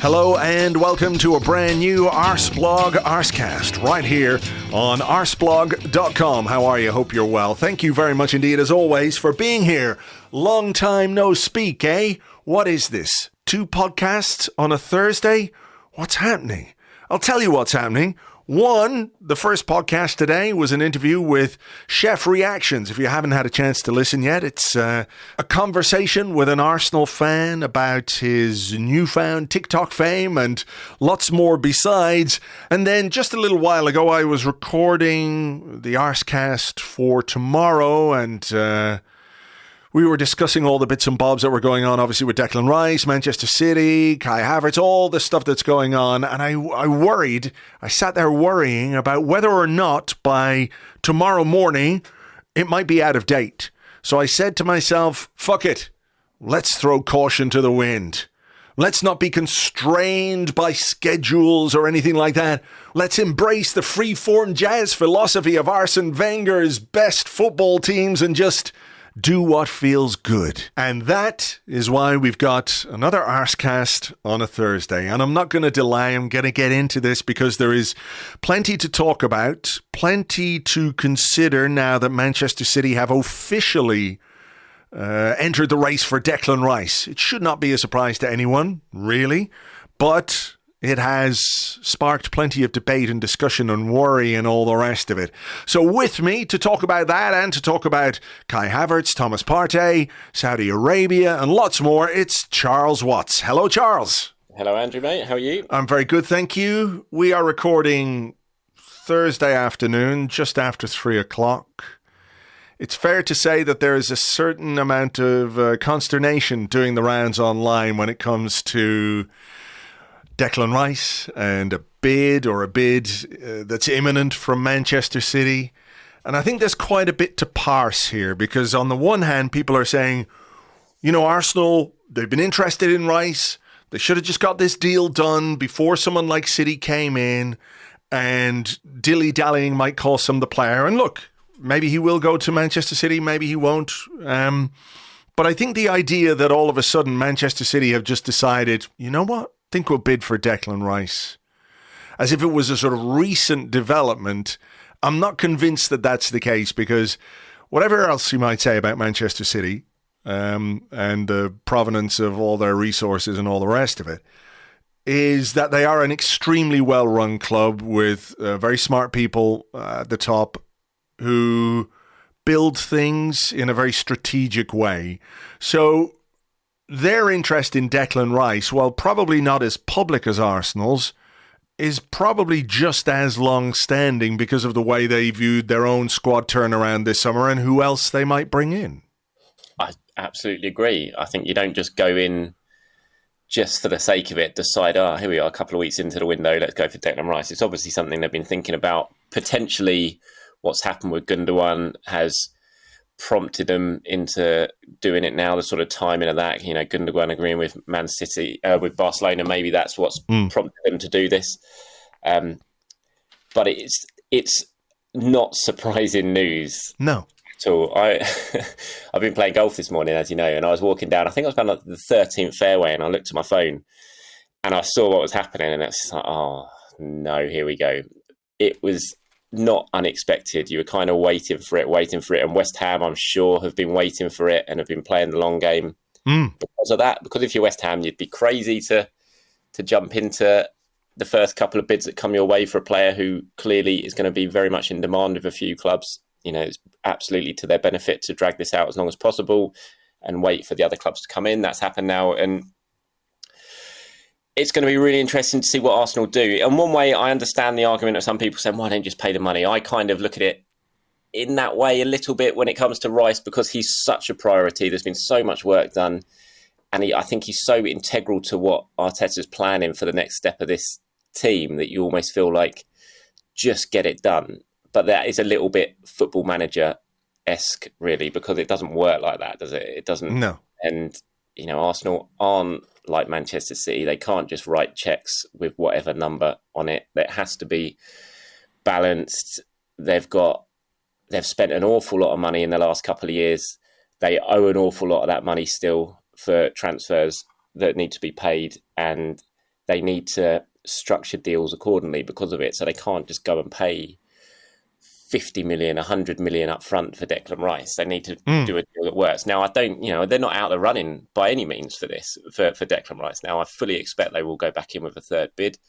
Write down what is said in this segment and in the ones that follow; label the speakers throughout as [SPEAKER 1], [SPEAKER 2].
[SPEAKER 1] Hello and welcome to a brand new Arseblog Arsecast right here on arseblog.com. How are you? Hope you're well. Thank you very much indeed, as always, for being here. Long time no speak, eh? What is this? 2 podcasts on a Thursday? What's happening? I'll tell you what's happening. One, the first podcast today was an interview with Chef Reactions. If you haven't had a chance to listen yet, it's a conversation with an Arsenal fan about his newfound TikTok fame and lots more besides. And then just a little while ago, I was recording the Arsecast for tomorrow, and we were discussing all the bits and bobs that were going on, obviously, with Declan Rice, Manchester City, Kai Havertz, all the stuff that's going on. And I sat there worrying about whether or not by tomorrow morning it might be out of date. So I said to myself, fuck it, let's throw caution to the wind. Let's not be constrained by schedules or anything like that. Let's embrace the free-form jazz philosophy of Arsene Wenger's best football teams and just do what feels good. And that is why we've got another Arsecast on a Thursday. And I'm not going to delay. I'm going to get into this because there is plenty to talk about, plenty to consider now that Manchester City have officially entered the race for Declan Rice. It should not be a surprise to anyone, really, but it has sparked plenty of debate and discussion and worry and all the rest of it. So with me to talk about that and to talk about Kai Havertz, Thomas Partey, Saudi Arabia and lots more, it's Charles Watts. Hello, Charles.
[SPEAKER 2] Hello, Andrew, mate. How are you?
[SPEAKER 1] I'm very good, thank you. We are recording Thursday afternoon, just after 3 o'clock. It's fair to say that there is a certain amount of consternation doing the rounds online when it comes to Declan Rice and a bid that's imminent from Manchester City. And I think there's quite a bit to parse here because on the one hand, people are saying, you know, Arsenal, they've been interested in Rice. They should have just got this deal done before someone like City came in, and dilly-dallying might cost them the player. And look, maybe he will go to Manchester City, maybe he won't. But I think the idea that all of a sudden Manchester City have just decided, you know what? I think we'll bid for Declan Rice, as if it was a sort of recent development. I'm not convinced that that's the case because whatever else you might say about Manchester City and the provenance of all their resources and all the rest of it, is that they are an extremely well-run club with very smart people at the top who build things in a very strategic way. So their interest in Declan Rice, while probably not as public as Arsenal's, is probably just as long-standing because of the way they viewed their own squad turnaround this summer and who else they might bring in.
[SPEAKER 2] I absolutely agree. I think you don't just go in just for the sake of it, decide, here we are, a couple of weeks into the window, let's go for Declan Rice. It's obviously something they've been thinking about. Potentially what's happened with Gundogan has prompted them into doing it now, the sort of timing of that, you know, Gundogan agreeing with Man City, with Barcelona, maybe that's what's prompted them to do this. But it's not surprising news.
[SPEAKER 1] No.
[SPEAKER 2] At all. I've been playing golf this morning, as you know, and I was walking down, I think I was about like the 13th fairway, and I looked at my phone and I saw what was happening, and it's like, oh no, here we go. It was not unexpected. You were kind of waiting for it. And West Ham, I'm sure, have been waiting for it and have been playing the long game because of that. Because if you're West Ham, you'd be crazy to jump into the first couple of bids that come your way for a player who clearly is going to be very much in demand of a few clubs. You know, it's absolutely to their benefit to drag this out as long as possible and wait for the other clubs to come in. That's happened now. And it's going to be really interesting to see what Arsenal do. In one way, I understand the argument of some people saying, why don't you just pay the money? I kind of look at it in that way a little bit when it comes to Rice because he's such a priority. There's been so much work done. And I think he's so integral to what Arteta's planning for the next step of this team that you almost feel like just get it done. But that is a little bit football manager-esque, really, because it doesn't work like that, does it? It doesn't.
[SPEAKER 1] No.
[SPEAKER 2] And, you know, Arsenal aren't like Manchester City. They can't just write checks with whatever number on it. It has to be balanced. They've spent an awful lot of money in the last couple of years. They owe an awful lot of that money still for transfers that need to be paid. And they need to structure deals accordingly because of it. So they can't just go and pay 50 million, 100 million up front for Declan Rice. They need to do a deal that works. Now, they're not out of the running by any means for this, for Declan Rice. Now, I fully expect they will go back in with a third bid.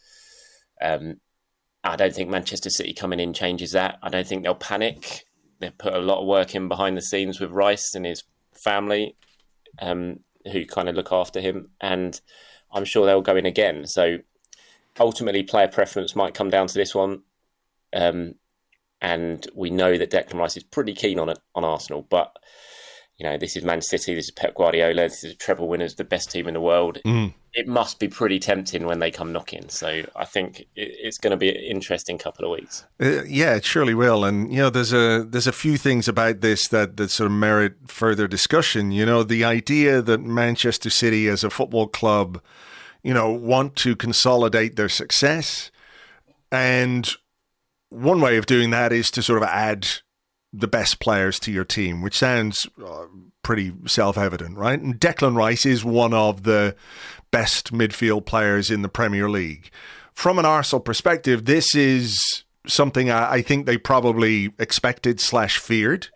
[SPEAKER 2] I don't think Manchester City coming in changes that. I don't think they'll panic. They've put a lot of work in behind the scenes with Rice and his family, who kind of look after him. And I'm sure they'll go in again. So ultimately, player preference might come down to this one. And we know that Declan Rice is pretty keen on Arsenal. But, this is Man City, this is Pep Guardiola, this is treble winners, the best team in the world. It must be pretty tempting when they come knocking. So I think it's going to be an interesting couple of weeks.
[SPEAKER 1] Yeah, it surely will. And, there's a few things about this that sort of merit further discussion. The idea that Manchester City as a football club, want to consolidate their success. And one way of doing that is to sort of add the best players to your team, which sounds pretty self-evident, right? And Declan Rice is one of the best midfield players in the Premier League. From an Arsenal perspective, this is something I think they probably expected / feared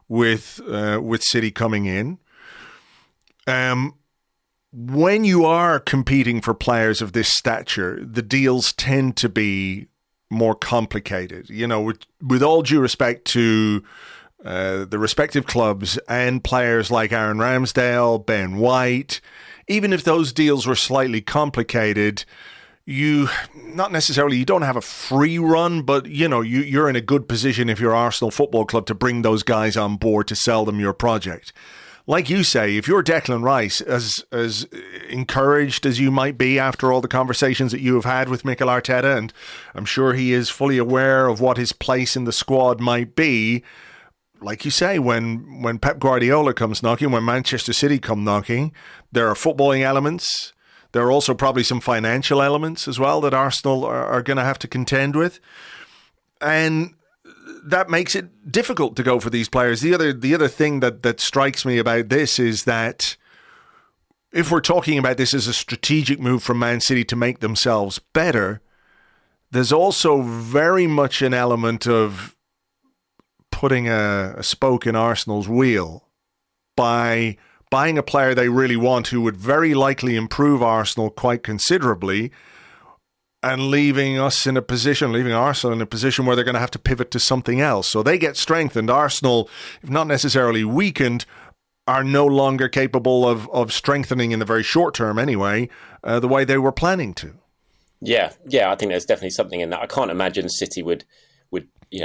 [SPEAKER 1] with City coming in. When you are competing for players of this stature, the deals tend to be more complicated. With all due respect to the respective clubs and players like Aaron Ramsdale, Ben White, even if those deals were slightly complicated, you don't have a free run, but you're in a good position if you're Arsenal Football Club to bring those guys on board to sell them your project. Like you say, if you're Declan Rice, as encouraged as you might be after all the conversations that you have had with Mikel Arteta, and I'm sure he is fully aware of what his place in the squad might be, like you say, when Pep Guardiola comes knocking, when Manchester City come knocking, there are footballing elements. There are also probably some financial elements as well that Arsenal are going to have to contend with. And that makes it difficult to go for these players. The other thing that strikes me about this is that if we're talking about this as a strategic move from Man City to make themselves better, there's also very much an element of putting a spoke in Arsenal's wheel by buying a player they really want who would very likely improve Arsenal quite considerably, and leaving Arsenal in a position where they're going to have to pivot to something else. So they get strengthened. Arsenal, if not necessarily weakened, are no longer capable of strengthening in the very short term anyway, the way they were planning to. Yeah,
[SPEAKER 2] I think there's definitely something in that. I can't imagine City would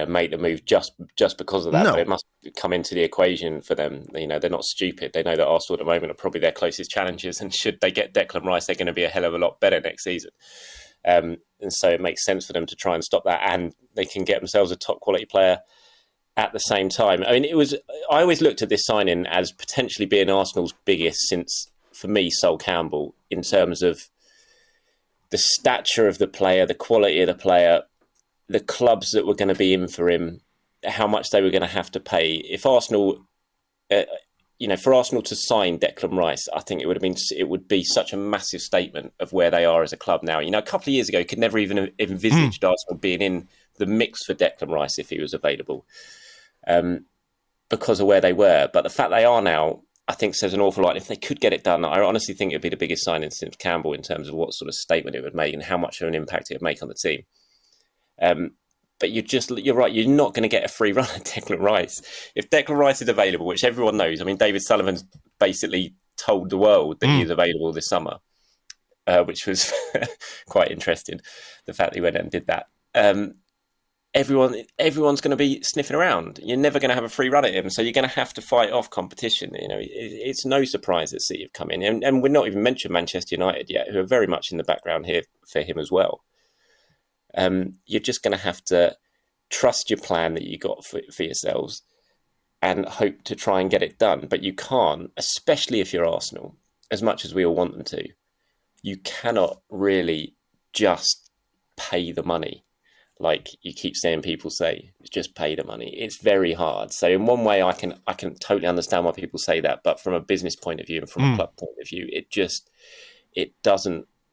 [SPEAKER 2] make the move just because of that.
[SPEAKER 1] No.
[SPEAKER 2] But it must come into the equation for them. They're not stupid. They know that Arsenal at the moment are probably their closest challengers, and should they get Declan Rice, they're going to be a hell of a lot better next season. And so it makes sense for them to try and stop that, and they can get themselves a top quality player at the same time. I mean, I always looked at this signing as potentially being Arsenal's biggest since, for me, Sol Campbell, in terms of the stature of the player, the quality of the player, the clubs that were going to be in for him, how much they were going to have to pay. If Arsenal, for Arsenal to sign Declan Rice, I think it would be such a massive statement of where they are as a club now. A couple of years ago, you could never even have envisaged Arsenal being in the mix for Declan Rice if he was available, because of where they were. But the fact they are now, I think, says an awful lot. If they could get it done, I honestly think it would be the biggest signing since Campbell in terms of what sort of statement it would make and how much of an impact it would make on the team. But you're right, you're not going to get a free run at Declan Rice. If Declan Rice is available, which everyone knows, I mean, David Sullivan's basically told the world that he is available this summer, which was quite interesting, the fact that he went out and did that. Everyone's going to be sniffing around. You're never going to have a free run at him, so you're going to have to fight off competition. It's no surprise that City have come in, and we're not even mentioned Manchester United yet, who are very much in the background here for him as well. You're just going to have to trust your plan that you got for yourselves and hope to try and get it done. But you can't, especially if you're Arsenal, as much as we all want them to, you cannot really just pay the money. Like you keep saying, people say, just pay the money. It's very hard. So in one way, I can totally understand why people say that. But from a business point of view and from a club point of view, it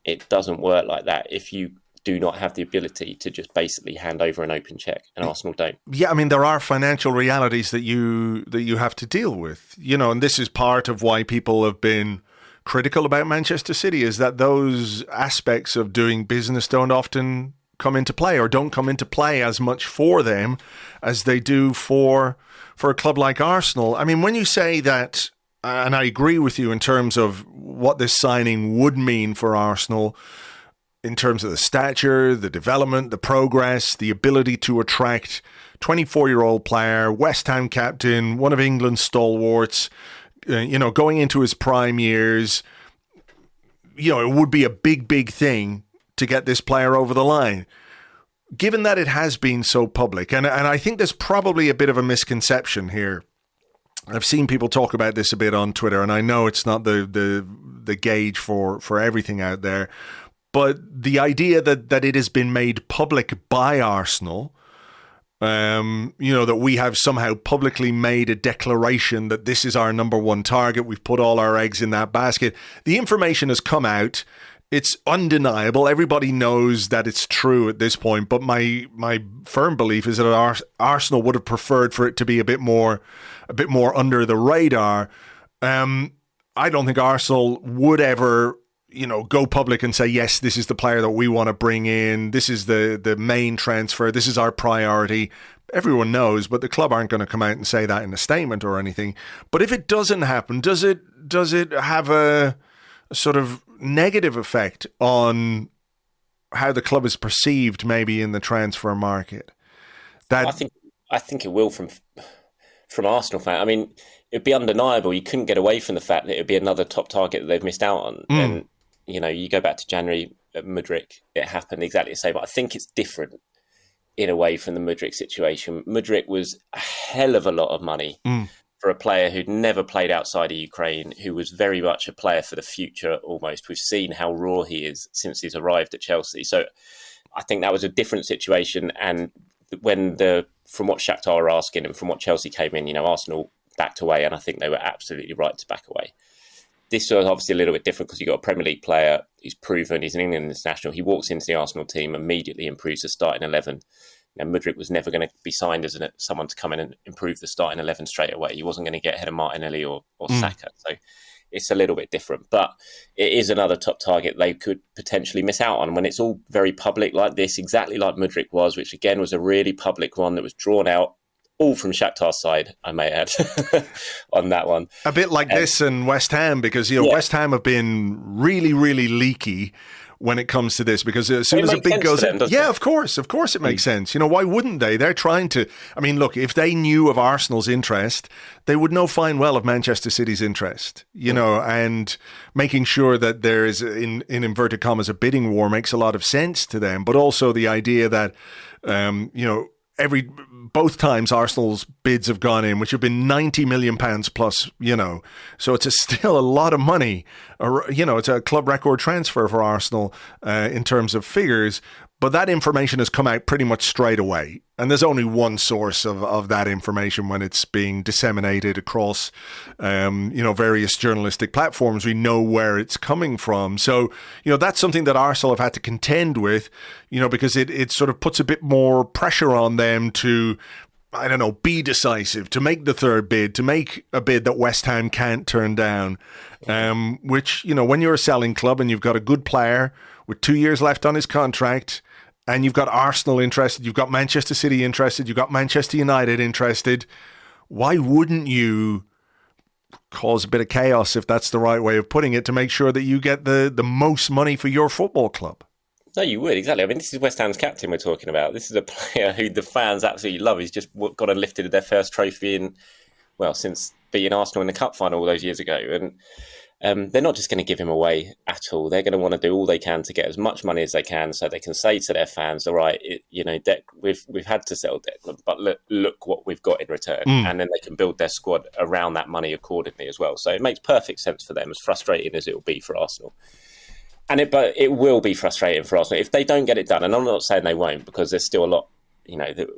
[SPEAKER 2] it doesn't work like that if you do not have the ability to just basically hand over an open check, and Arsenal don't.
[SPEAKER 1] Yeah, I mean, there are financial realities that you have to deal with, and this is part of why people have been critical about Manchester City, is that those aspects of doing business don't often come into play, or don't come into play as much for them as they do for a club like Arsenal. I mean, when you say that, and I agree with you in terms of what this signing would mean for Arsenal, in terms of the stature, the development, the progress, the ability to attract 24-year-old player, West Ham captain, one of England's stalwarts, going into his prime years, it would be a big, big thing to get this player over the line. Given that it has been so public, and I think there's probably a bit of a misconception here. I've seen people talk about this a bit on Twitter, and I know it's not the gauge for everything out there, but the idea that it has been made public by Arsenal, that we have somehow publicly made a declaration that this is our number one target, we've put all our eggs in that basket. The information has come out. It's undeniable. Everybody knows that it's true at this point. But my firm belief is that Arsenal would have preferred for it to be a bit more under the radar. I don't think Arsenal would ever, go public and say, yes, this is the player that we want to bring in. This is the main transfer. This is our priority. Everyone knows, but the club aren't going to come out and say that in a statement or anything. But if it doesn't happen, does it have a sort of negative effect on how the club is perceived, maybe in the transfer market?
[SPEAKER 2] I think it will from Arsenal fans. I mean, it'd be undeniable. You couldn't get away from the fact that it'd be another top target that they've missed out on. And you go back to January at Mudryk, it happened exactly the same. But I think it's different in a way from the Mudryk situation. Mudryk was a hell of a lot of money for a player who'd never played outside of Ukraine, who was very much a player for the future almost. We've seen how raw he is since he's arrived at Chelsea. So I think that was a different situation. And from what Shakhtar are asking and from what Chelsea came in, Arsenal backed away, and I think they were absolutely right to back away. This was obviously a little bit different because you've got a Premier League player who's proven, he's an England international. He walks into the Arsenal team, immediately improves the starting 11. Mudryk was never going to be signed as someone to come in and improve the starting 11 straight away. He wasn't going to get ahead of Martinelli or Saka. So it's a little bit different. But it is another top target they could potentially miss out on when it's all very public like this, exactly like Mudryk was, which again was a really public one that was drawn out, all from Shakhtar's side, I may add, on that one.
[SPEAKER 1] A bit like this and West Ham, because West Ham have been really, really leaky when it comes to this, because as soon as a bid goes in, of course it makes sense. Why wouldn't they? They're trying to. I mean, look, if they knew of Arsenal's interest, they would know fine well of Manchester City's interest. And making sure that there is, in inverted commas, a bidding war makes a lot of sense to them. But also the idea that both times Arsenal's bids have gone in, which have been £90 million plus, so it's still a lot of money. It's a club record transfer for Arsenal in terms of figures, but that information has come out pretty much straight away. And there's only one source of that information when it's being disseminated across, various journalistic platforms. We know where it's coming from. So, that's something that Arsenal have had to contend with, because it sort of puts a bit more pressure on them to, be decisive, to make the third bid, to make a bid that West Ham can't turn down, which, when you're a selling club and you've got a good player with 2 years left on his contract, and you've got Arsenal interested, you've got Manchester City interested, you've got Manchester United interested, why wouldn't you cause a bit of chaos, if that's the right way of putting it, to make sure that you get the most money for your football club?
[SPEAKER 2] No, you would, exactly. I mean, this is West Ham's captain we're talking about. This is a player who the fans absolutely love. He's just got and lifted their first trophy since beating Arsenal in the cup final all those years ago. And they're not just going to give him away at all. They're going to want to do all they can to get as much money as they can, so they can say to their fans, all right, we've had to sell Declan, but look what we've got in return. And then they can build their squad around that money accordingly as well. So it makes perfect sense for them, as frustrating as it will be for Arsenal. But it will be frustrating for Arsenal if they don't get it done. And I'm not saying they won't, because there's still a lot, that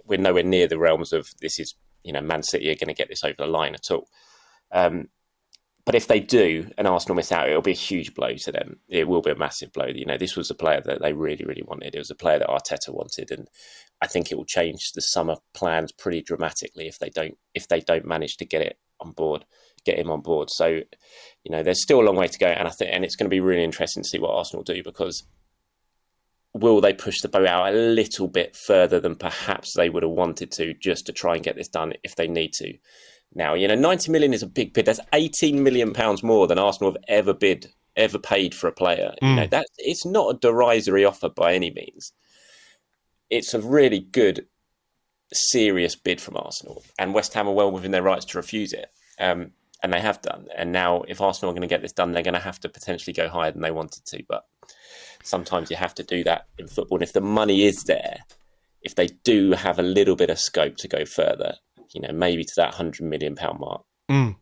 [SPEAKER 2] we're nowhere near the realms of this is, Man City are going to get this over the line at all. But if they do and Arsenal miss out, it'll be a huge blow to them. It will be a massive blow. This was a player that they really, really wanted. It was a player that Arteta wanted, and I think it will change the summer plans pretty dramatically if they don't manage to get him on board. So, there's still a long way to go, and it's going to be really interesting to see what Arsenal do, because will they push the boat out a little bit further than perhaps they would have wanted to, just to try and get this done if they need to? Now, 90 million is a big bid. That's 18 million pounds more than Arsenal have ever paid for a player. It's not a derisory offer by any means. It's a really good, serious bid from Arsenal, and West Ham are well within their rights to refuse it. And they have done. And now, if Arsenal are going to get this done, they're going to have to potentially go higher than they wanted to. But sometimes you have to do that in football. And if the money is there, if they do have a little bit of scope to go further, maybe to that £100 million mark, I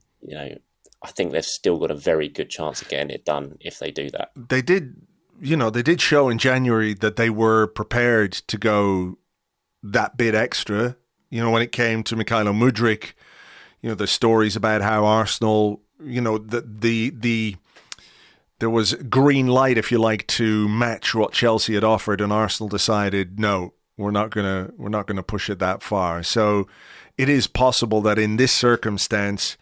[SPEAKER 2] think they've still got a very good chance of getting it done if they do that.
[SPEAKER 1] They did show in January that they were prepared to go that bit extra. When it came to Mykhailo Mudryk, the stories about how Arsenal, there was green light, if you like, to match what Chelsea had offered, and Arsenal decided, no, we're not gonna push it that far. So it is possible that in this circumstance,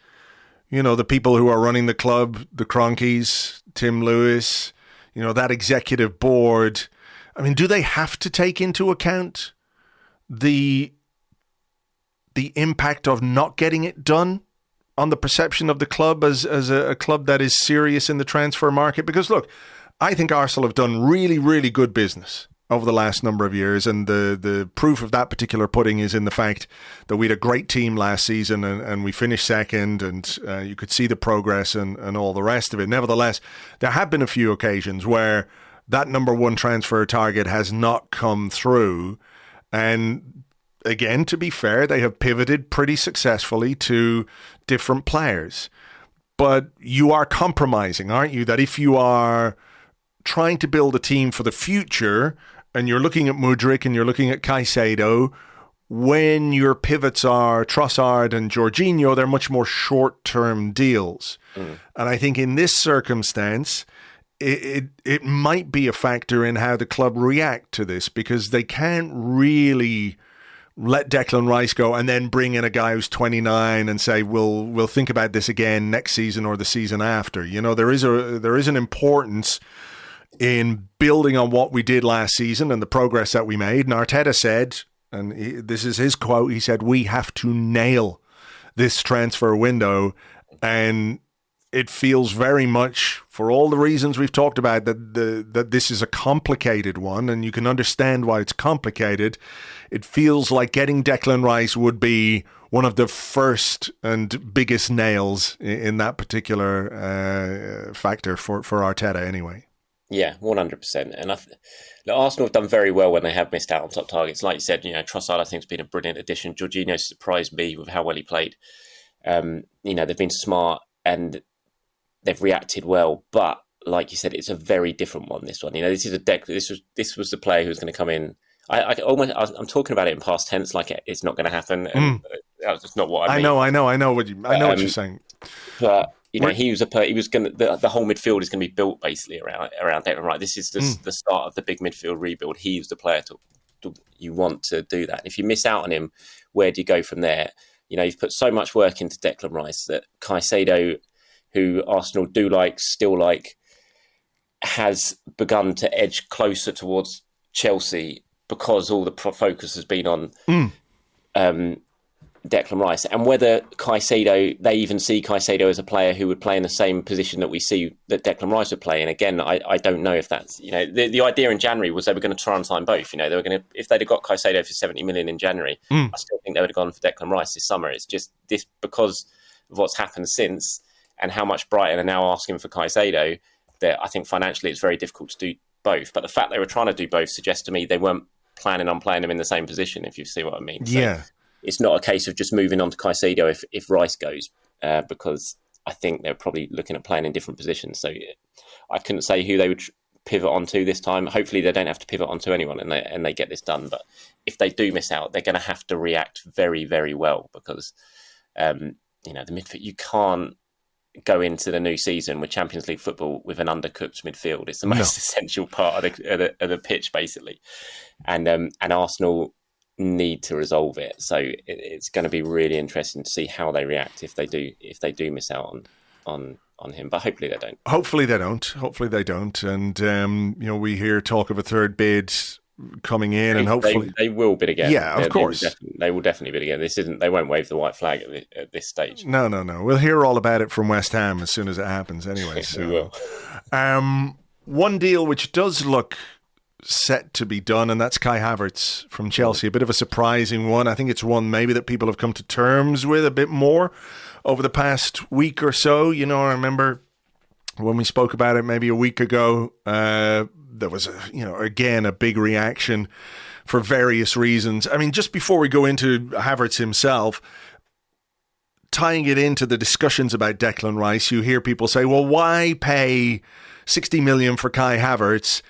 [SPEAKER 1] the people who are running the club, the Cronkies, Tim Lewis, that executive board, I mean, do they have to take into account the impact of not getting it done on the perception of the club as a club that is serious in the transfer market? Because look, I think Arsenal have done really, really good business over the last number of years, and the proof of that particular pudding is in the fact that we had a great team last season and we finished second, and you could see the progress and all the rest of it. Nevertheless, there have been a few occasions where that number one transfer target has not come through, and again, to be fair, they have pivoted pretty successfully to different players. But you are compromising, aren't you? That if you are trying to build a team for the future, and you're looking at Mudryk and you're looking at Caicedo, when your pivots are Trossard and Jorginho, they're much more short-term deals. And I think in this circumstance, it might be a factor in how the club react to this, because they can't really let Declan Rice go and then bring in a guy who's 29 and say, we'll think about this again next season or the season after. There is an importance in building on what we did last season and the progress that we made. And Arteta said, and this is his quote, he said, we have to nail this transfer window. And it feels very much, for all the reasons we've talked about, that this is a complicated one, and you can understand why it's complicated. It feels like getting Declan Rice would be one of the first and biggest nails in that particular factor for Arteta anyway.
[SPEAKER 2] Yeah, 100%. And Arsenal have done very well when they have missed out on top targets. Like you said, Trossard, I think, has been a brilliant addition. Jorginho surprised me with how well he played. They've been smart and they've reacted well. But like you said, it's a very different one, this one. This is this was the player who was going to come in. I'm talking about it in past tense, like it's not going to happen. And that's not what I mean. I know what you're saying. But he was going to. The whole midfield is going to be built basically around Declan Rice. This is the start of the big midfield rebuild. He was the player you want to do that. And if you miss out on him, where do you go from there? You've put so much work into Declan Rice that Caicedo, who Arsenal still like, has begun to edge closer towards Chelsea because all the focus has been on Declan Rice, and whether Caicedo, they even see Caicedo as a player who would play in the same position that we see that Declan Rice would play. And again, I don't know if that's, the idea in January was they were going to try and sign both. They were going to, if they'd have got Caicedo for 70 million in January, I still think they would have gone for Declan Rice this summer. It's just this, because of what's happened since and how much Brighton are now asking for Caicedo, that I think financially it's very difficult to do both. But the fact they were trying to do both suggests to me they weren't planning on playing them in the same position, if you see what I mean. So, yeah. It's not a case of just moving on to Caicedo if Rice goes, because I think they're probably looking at playing in different positions. So I couldn't say who they would pivot onto this time. Hopefully they don't have to pivot onto anyone and they get this done. But if they do miss out, they're going to have to react very, very well, because the midfield, you can't go into the new season with Champions League football with an undercooked midfield. It's the most essential part of the pitch, basically. And Arsenal need to resolve it. So it's going to be really interesting to see how they react if they do miss out on him. But hopefully they don't.
[SPEAKER 1] Hopefully they don't. And we hear talk of a third bid coming in, and hopefully
[SPEAKER 2] they will bid again.
[SPEAKER 1] Yeah, of course,
[SPEAKER 2] they will definitely bid again. They won't wave the white flag at this stage.
[SPEAKER 1] No. We'll hear all about it from West Ham as soon as it happens. Anyway, so.
[SPEAKER 2] We will.
[SPEAKER 1] One deal which does look set to be done, and that's Kai Havertz from Chelsea. A bit of a surprising one. I think it's one maybe that people have come to terms with a bit more over the past week or so. I remember when we spoke about it maybe a week ago. There was, again, a big reaction for various reasons. I mean, just before we go into Havertz himself, tying it into the discussions about Declan Rice, you hear people say, well, why pay 60 million for Kai Havertz?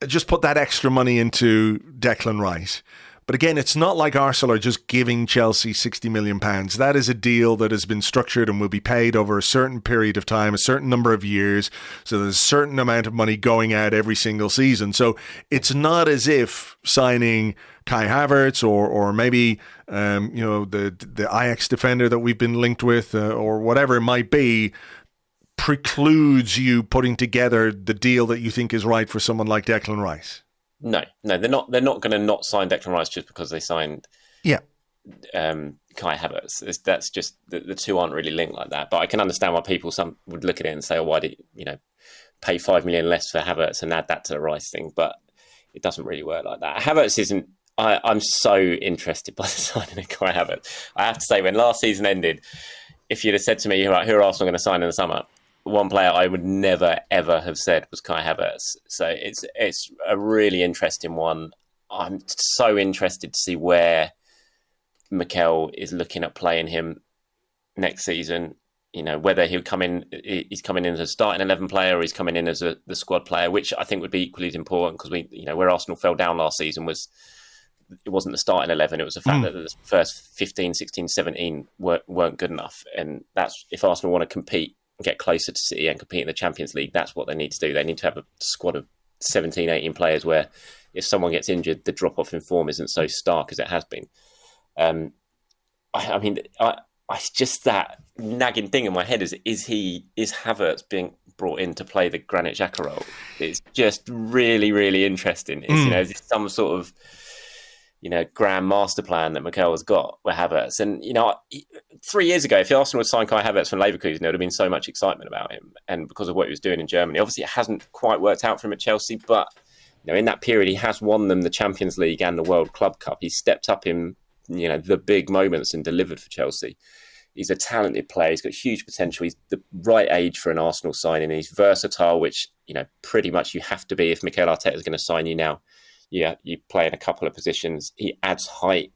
[SPEAKER 1] Just put that extra money into Declan Rice. But again, it's not like Arsenal are just giving Chelsea £60 million. That is a deal that has been structured and will be paid over a certain period of time, a certain number of years. So there's a certain amount of money going out every single season. So it's not as if signing Kai Havertz or maybe the Ajax defender that we've been linked with or whatever it might be precludes you putting together the deal that you think is right for someone like Declan Rice.
[SPEAKER 2] No, they're not. They're not going to not sign Declan Rice just because they signed.
[SPEAKER 1] Yeah.
[SPEAKER 2] Kai Havertz. That's just the two aren't really linked like that. But I can understand why some would look at it and say, "Oh, why did pay 5 million less for Havertz and add that to the Rice thing?" But it doesn't really work like that. Havertz isn't. I'm so interested by the signing of Kai Havertz. I have to say, when last season ended, if you'd have said to me, "Who are Arsenal going to sign in the summer?" one player I would never, ever have said was Kai Havertz. So it's a really interesting one. I'm so interested to see where Mikel is looking at playing him next season. Whether he's coming in as a starting 11 player or he's coming in as the squad player, which I think would be equally as important because where Arsenal fell down last season it wasn't the starting 11. It was the fact that the first 15, 16, 17 weren't good enough. And that's, if Arsenal want to compete and get closer to City and compete in the Champions League, that's what they need to do. They need to have a squad of 17, 18 players where if someone gets injured, the drop-off in form isn't so stark as it has been. It's just that nagging thing in my head is Havertz being brought in to play the Granit Xhaka role? It's just really, really interesting. Is it some sort of grand master plan that Mikel has got with Havertz? And 3 years ago, if Arsenal had signed Kai Havertz from Leverkusen, there would have been so much excitement about him, and because of what he was doing in Germany. Obviously, it hasn't quite worked out for him at Chelsea, but in that period, he has won them the Champions League and the World Club Cup. He's stepped up in the big moments and delivered for Chelsea. He's a talented player. He's got huge potential. He's the right age for an Arsenal signing. He's versatile, which pretty much you have to be if Mikel Arteta is going to sign you now. Yeah, you play in a couple of positions. He adds height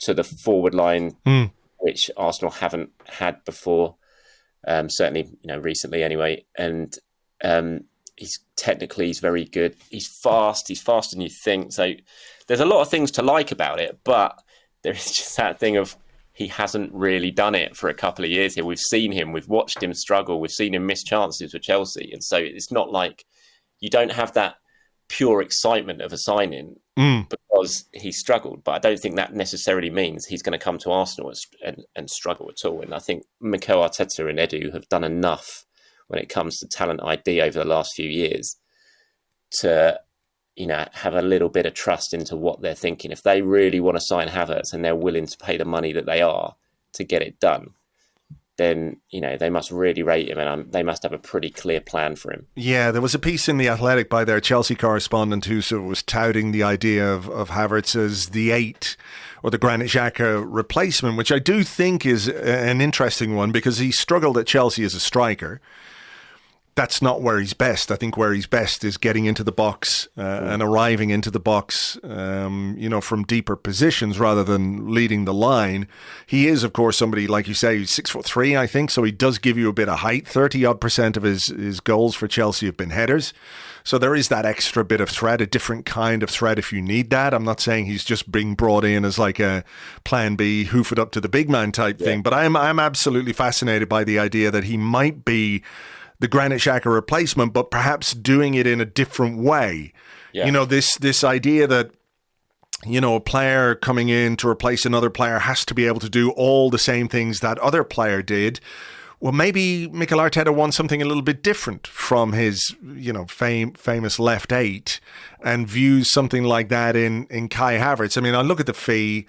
[SPEAKER 2] to the forward line, which Arsenal haven't had before. Certainly, recently anyway. And he's very good. He's fast. He's faster than you think. So there's a lot of things to like about it, but there is just that thing of he hasn't really done it for a couple of years here. We've seen him. We've watched him struggle. We've seen him miss chances for Chelsea. And so it's not like you don't have that pure excitement of a signing because he struggled. But I don't think that necessarily means he's going to come to Arsenal and struggle at all. And I think Mikel Arteta and Edu have done enough when it comes to talent ID over the last few years to have a little bit of trust into what they're thinking. If they really want to sign Havertz and they're willing to pay the money that they are to get it done, then, they must really rate him and they must have a pretty clear plan for him. Yeah, there was a piece in The Athletic by their Chelsea correspondent who sort of was touting the idea of Havertz as the 8 or the Granit Xhaka replacement, which I do think is an interesting one because he struggled at Chelsea as a striker.
[SPEAKER 1] that's not where he's best. I think where he's best is getting into the box and arriving into the box, from deeper positions rather than leading the line. He is, of course, somebody, like you say, he's 6'3", I think, so he does give you a bit of height. 30-odd% of his goals for Chelsea have been headers. So there is that extra bit of threat, a different kind of threat if you need that. I'm not saying he's just being brought in as like a plan B, hoof it up to the big man type thing, but I'm absolutely fascinated by the idea that he might be the Granit Xhaka replacement, but perhaps doing it in a different way. Yeah. This idea that, a player coming in to replace another player has to be able to do all the same things that other player did. Well, maybe Mikel Arteta wants something a little bit different from his, famous left eight, and views something like that in Kai Havertz. I mean, I look at the fee.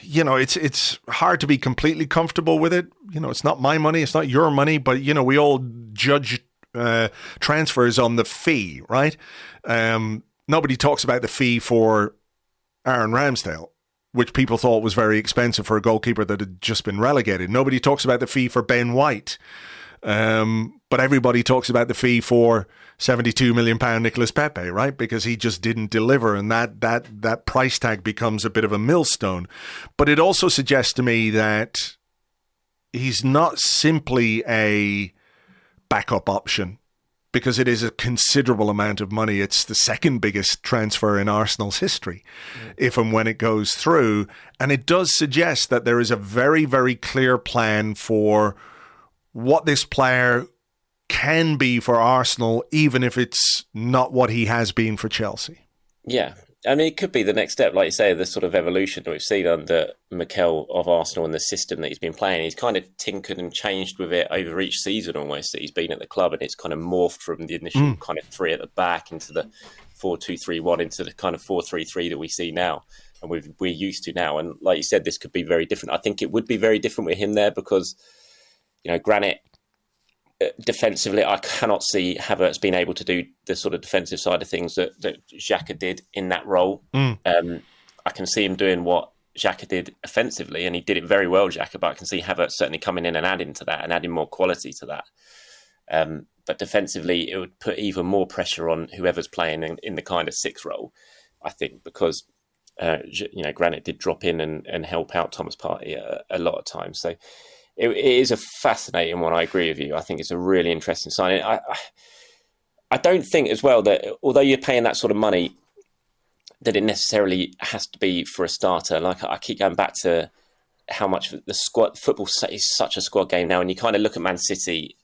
[SPEAKER 1] It's hard to be completely comfortable with it. It's not my money, it's not your money, but, we all judge transfers on the fee, right? Nobody talks about the fee for Aaron Ramsdale, which people thought was very expensive for a goalkeeper that had just been relegated. Nobody talks about the fee for Ben White. But everybody talks about the fee for £72 million Nicolas Pepe, right? Because he just didn't deliver, and that price tag becomes a bit of a millstone. But it also suggests to me that he's not simply a backup option, because it is a considerable amount of money. It's the second biggest transfer in Arsenal's history, if and when it goes through. And it does suggest that there is a very, very clear plan for what this player can be for Arsenal, even if it's not what he has been for Chelsea.
[SPEAKER 2] Yeah. I mean, it could be the next step, like you say, the sort of evolution that we've seen under Mikel of Arsenal and the system that he's been playing. He's kind of tinkered and changed with it over each season almost that he's been at the club, and it's kind of morphed from the initial kind of three at the back into the 4-2-3-1 into the kind of 4-3-3 that we see now and we're used to now. And like you said, this could be very different. I think it would be very different with him there because, Granit, defensively, I cannot see Havertz being able to do the sort of defensive side of things that Xhaka did in that role. I can see him doing what Xhaka did offensively, and he did it very well, Xhaka, but I can see Havertz certainly coming in and adding to that and adding more quality to that. But defensively, it would put even more pressure on whoever's playing in the kind of six role, I think, because Granit did drop in and help out Thomas Partey a lot of times. So it is a fascinating one. I agree with you. I think it's a really interesting signing. I don't think as well that although you're paying that sort of money, that it necessarily has to be for a starter. Like I keep going back to how much the squad football is such a squad game now, and you kind of look at Man City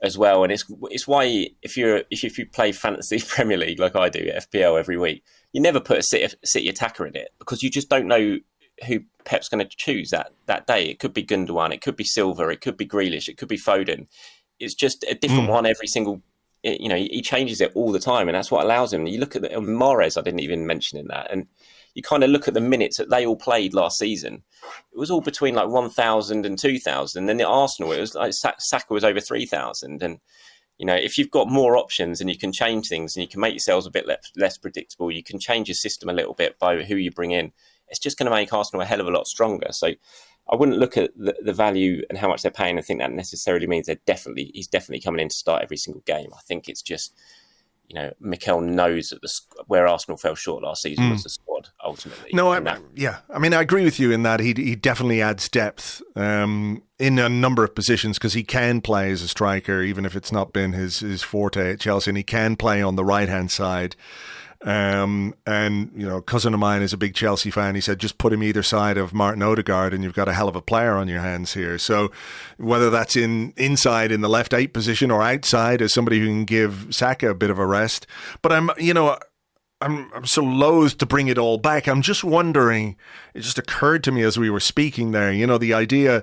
[SPEAKER 2] as well, and it's why if you play fantasy Premier League like I do, FPL every week, you never put a City attacker in it because you just don't know who Pep's going to choose that day. It could be Gundogan, it could be Silva, it could be Grealish, it could be Foden. It's just a different one every single. He changes it all the time, and that's what allows him. You look at Mahrez, I didn't even mention in that, and you kind of look at the minutes that they all played last season. It was all between like 1,000 and 2,000. And then at Arsenal, it was like Saka was over 3,000. And if you've got more options and you can change things and you can make yourselves a bit less predictable, you can change your system a little bit by who you bring in. It's just going to make Arsenal a hell of a lot stronger. So I wouldn't look at the value and how much they're paying and think that necessarily means he's definitely coming in to start every single game. I think it's just, Mikel knows that where Arsenal fell short last season was the squad, ultimately.
[SPEAKER 1] No, I mean, I agree with you in that he definitely adds depth in a number of positions because he can play as a striker, even if it's not been his forte at Chelsea, and he can play on the right-hand side. And a cousin of mine is a big Chelsea fan. He said, just put him either side of Martin Odegaard and you've got a hell of a player on your hands here. So whether that's inside in the left 8 position or outside as somebody who can give Saka a bit of a rest. But I'm so loath to bring it all back. I'm just wondering, it just occurred to me as we were speaking there, the idea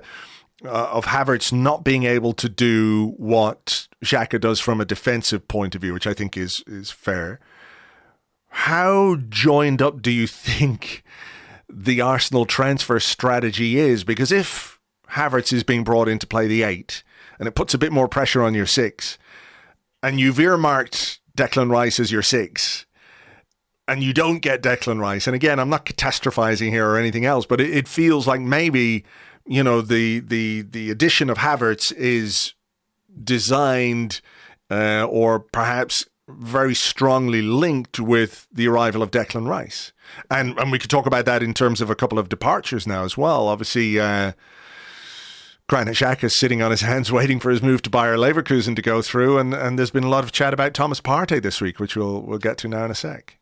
[SPEAKER 1] of Havertz not being able to do what Xhaka does from a defensive point of view, which I think is fair. How joined up do you think the Arsenal transfer strategy is? Because if Havertz is being brought in to play the 8 and it puts a bit more pressure on your 6 and you've earmarked Declan Rice as your 6 and you don't get Declan Rice, and again, I'm not catastrophizing here or anything else, but it feels like maybe, the addition of Havertz is designed or perhaps very strongly linked with the arrival of Declan Rice. And we could talk about that in terms of a couple of departures now as well. Obviously, Granit Xhaka is sitting on his hands waiting for his move to Bayer Leverkusen to go through. And there's been a lot of chat about Thomas Partey this week, which we'll get to now in a sec.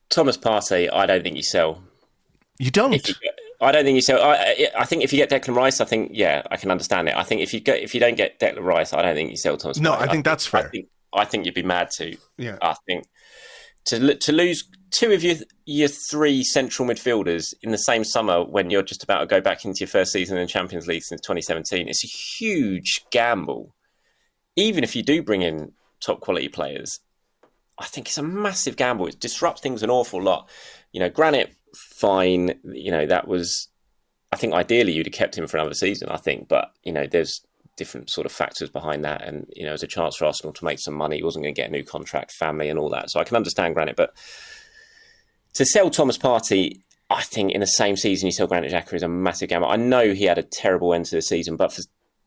[SPEAKER 2] Thomas Partey, I don't think you sell.
[SPEAKER 1] You don't?
[SPEAKER 2] I don't think you sell. I think if you get Declan Rice, I think, yeah, I can understand it. I think if you don't get Declan Rice, I don't think you sell Thomas Partey.
[SPEAKER 1] No, I think that's fair.
[SPEAKER 2] I think you'd be mad to.
[SPEAKER 1] Yeah.
[SPEAKER 2] I think to lose two of your three central midfielders in the same summer when you're just about to go back into your first season in the Champions League since 2017, it's a huge gamble. Even if you do bring in top quality players, I think it's a massive gamble. It disrupts things an awful lot. Granit, fine. That was, I think ideally you'd have kept him for another season, I think. But, there's different sort of factors behind that. And, it's a chance for Arsenal to make some money. He wasn't going to get a new contract, family and all that. So I can understand Granit. But to sell Thomas Partey, I think in the same season you sell Granit Xhaka is a massive gamble. I know he had a terrible end to the season, but for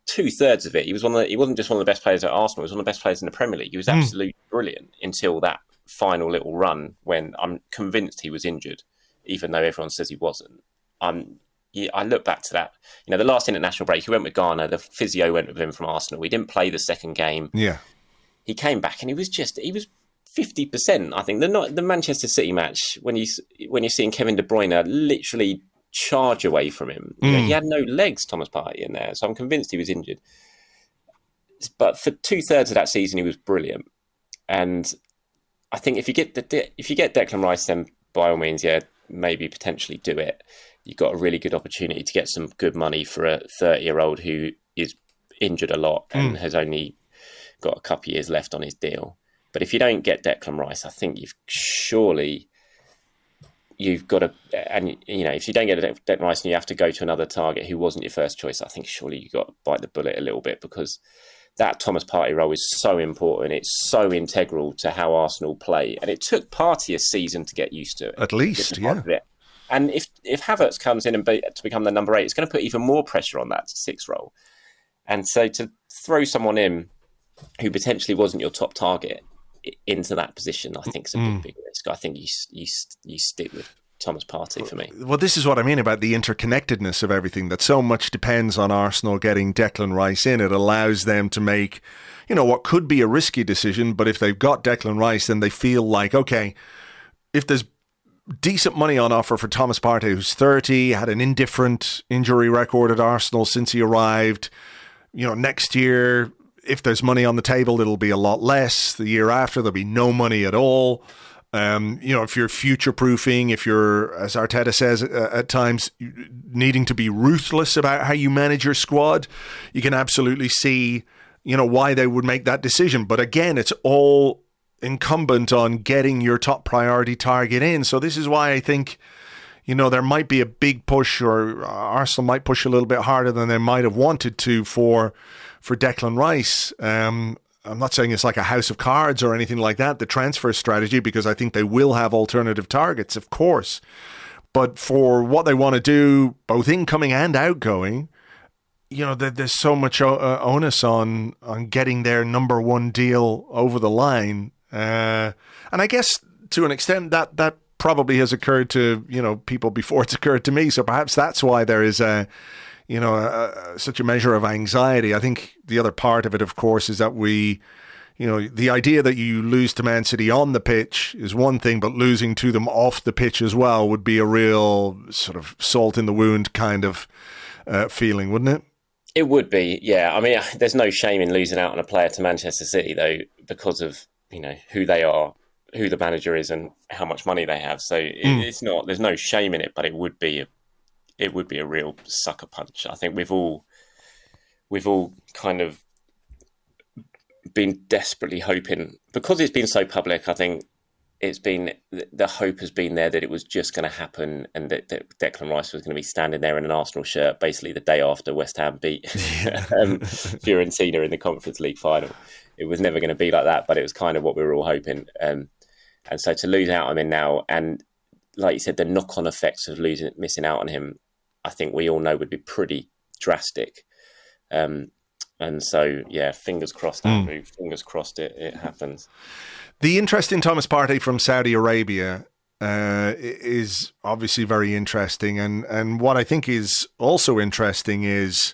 [SPEAKER 2] 2/3 of it, he wasn't just one of the best players at Arsenal, he was one of the best players in the Premier League. He was absolutely brilliant until that final little run when I'm convinced he was injured, even though everyone says he wasn't. I look back to that. The last international break, he went with Ghana. The physio went with him from Arsenal. He didn't play the second game.
[SPEAKER 1] Yeah,
[SPEAKER 2] he came back and he was 50%. I think the Manchester City match when you're seeing Kevin De Bruyne literally charge away from him. He had no legs, Thomas Partey, in there, so I'm convinced he was injured. But for 2/3 of that season, he was brilliant. And I think if you get Declan Rice, then by all means, yeah, maybe potentially do it. You've got a really good opportunity to get some good money for a 30-year-old who is injured a lot and has only got a couple of years left on his deal. But if you don't get Declan Rice, I think you've got to, and if you don't get Declan Rice and you have to go to another target who wasn't your first choice, I think surely you've got to bite the bullet a little bit, because that Thomas Partey role is so important. It's so integral to how Arsenal play. And it took Partey a season to get used to it.
[SPEAKER 1] At least, yeah.
[SPEAKER 2] And if Havertz comes in to become the number 8, it's going to put even more pressure on that 6 role. And so to throw someone in who potentially wasn't your top target into that position, I think is a big risk. I think you stick with Thomas Partey for me.
[SPEAKER 1] Well, this is what I mean about the interconnectedness of everything, that so much depends on Arsenal getting Declan Rice in. It allows them to make, what could be a risky decision, but if they've got Declan Rice, then they feel like, okay, if there's decent money on offer for Thomas Partey, who's 30, had an indifferent injury record at Arsenal since he arrived, next year, if there's money on the table, it'll be a lot less. The year after, there'll be no money at all. If you're future-proofing, if you're, as Arteta says at times, needing to be ruthless about how you manage your squad, you can absolutely see, why they would make that decision. But again, it's all incumbent on getting your top priority target in. So this is why I think, there might be a big push, or Arsenal might push a little bit harder than they might have wanted to for Declan Rice. I'm not saying it's like a house of cards or anything like that, the transfer strategy, because I think they will have alternative targets, of course. But for what they want to do, both incoming and outgoing, there's so much onus on getting their number 1 deal over the line. And I guess to an extent that probably has occurred to, people before it's occurred to me. So perhaps that's why there is such a measure of anxiety. I think the other part of it, of course, is that the idea that you lose to Man City on the pitch is one thing, but losing to them off the pitch as well would be a real sort of salt in the wound kind of feeling, wouldn't it?
[SPEAKER 2] It would be, yeah. I mean, there's no shame in losing out on a player to Manchester City, though, because of, who they are, who the manager is and how much money they have. So it's not, there's no shame in it, but it would be a real sucker punch. I think we've all kind of been desperately hoping, because it's been so public. I think the hope has been there that it was just going to happen, and that Declan Rice was going to be standing there in an Arsenal shirt basically the day after West Ham beat Fiorentina in the Conference League final. It was never going to be like that, but it was kind of what we were all hoping. And so to lose out on him now, and like you said, the knock-on effects of missing out on him, I think we all know would be pretty drastic. And so, yeah, fingers crossed that move. Fingers crossed it happens.
[SPEAKER 1] The interest in Thomas Partey from Saudi Arabia is obviously very interesting. And what I think is also interesting is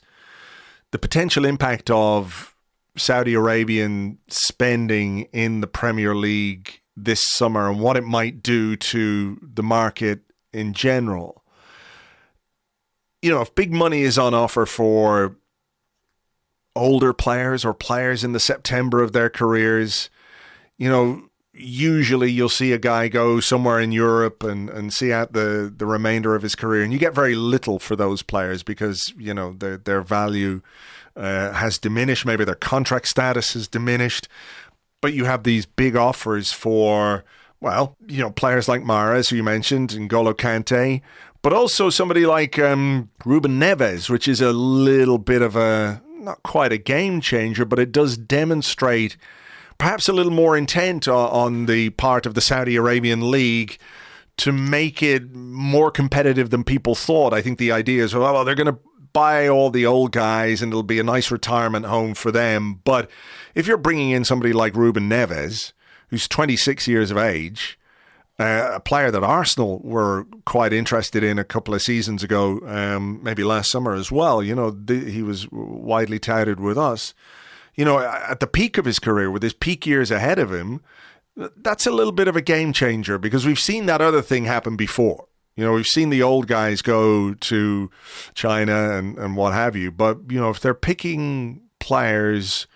[SPEAKER 1] the potential impact of Saudi Arabian spending in the Premier League this summer and what it might do to the market in general. You know, if big money is on offer for older players or players in the September of their careers, you know, usually you'll see a guy go somewhere in Europe and see out the remainder of his career. And you get very little for those players because, you know, their value has diminished. Maybe their contract status has diminished. But you have these big offers for, well, you know, players like Mahrez, who you mentioned, and N'Golo Kante, but also somebody like Ruben Neves, which is a little bit of a, not quite a game changer, but it does demonstrate perhaps a little more intent on the part of the Saudi Arabian League to make it more competitive than people thought. I think the idea is, well, they're going to buy all the old guys and it'll be a nice retirement home for them. But if you're bringing in somebody like Ruben Neves, who's 26 years of age, a player that Arsenal were quite interested in a couple of seasons ago, maybe last summer as well, you know, he was widely touted with us. You know, at the peak of his career, with his peak years ahead of him, that's a little bit of a game changer because we've seen that other thing happen before. You know, we've seen the old guys go to China and what have you. But, you know, if they're picking players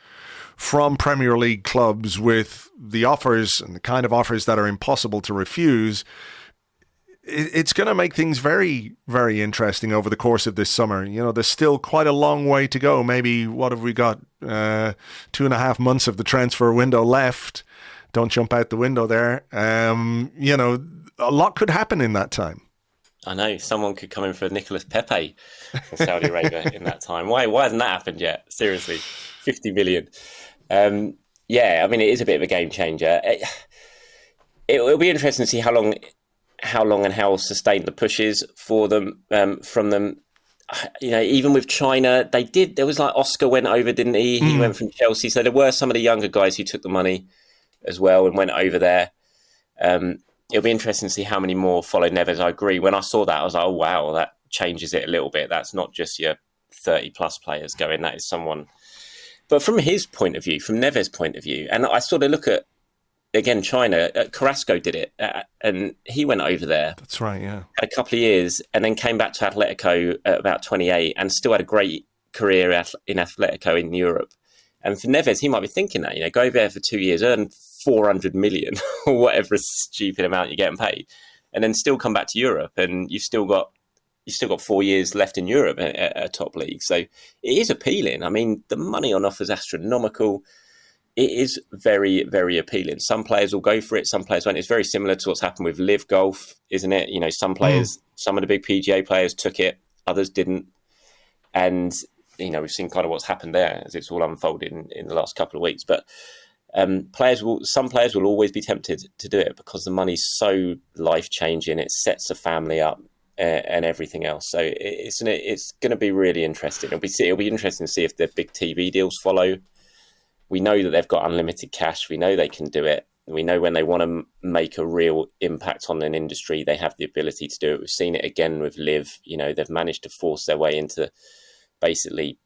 [SPEAKER 1] from Premier League clubs with the offers and the kind of offers that are impossible to refuse, it's going to make things very, very interesting over the course of this summer. You know, there's still quite a long way to go. Maybe, what have we got? 2.5 months of the transfer window left. Don't jump out the window there. You know, a lot could happen in that time.
[SPEAKER 2] I know. Someone could come in for Nicolas Pepe from Saudi Arabia in that time. Why hasn't that happened yet? Seriously, 50 million. Yeah, I mean, it is a bit of a game changer. It'll be interesting to see how long and how sustained the push is for them, from them. You know, even with China, there was like Oscar went over, didn't he? He went from Chelsea. So there were some of the younger guys who took the money as well and went over there. It'll be interesting to see how many more follow Neves. I agree. When I saw that, I was like, oh, wow, that changes it a little bit. That's not just your 30 plus players going. That is someone. But from his point of view, from Neves' point of view, and I sort of look at, again, China, Carrasco did it, and he went over there.
[SPEAKER 1] That's right, yeah.
[SPEAKER 2] Had a couple of years, and then came back to Atletico at about 28, and still had a great career in Atletico in Europe. And for Neves, he might be thinking that, you know, go over there for 2 years, earn 400 million or whatever stupid amount you're getting paid, and then still come back to Europe, and you've still got 4 years left in Europe at a top league. So it is appealing. I mean, the money on offer is astronomical. It is very, very appealing. Some players will go for it. Some players won't. It's very similar to what's happened with Live Golf, isn't it? You know, some players, some of the big PGA players took it, others didn't. And, you know, we've seen kind of what's happened there as it's all unfolded in the last couple of weeks. But some players will always be tempted to do it because the money's so life-changing. It sets a family up and everything else. So it's going to be really interesting. It'll be interesting to see if the big TV deals follow. We know that they've got unlimited cash. We know they can do it. We know when they want to make a real impact on an industry, they have the ability to do it. We've seen it again with Liv. You know, they've managed to force their way into basically,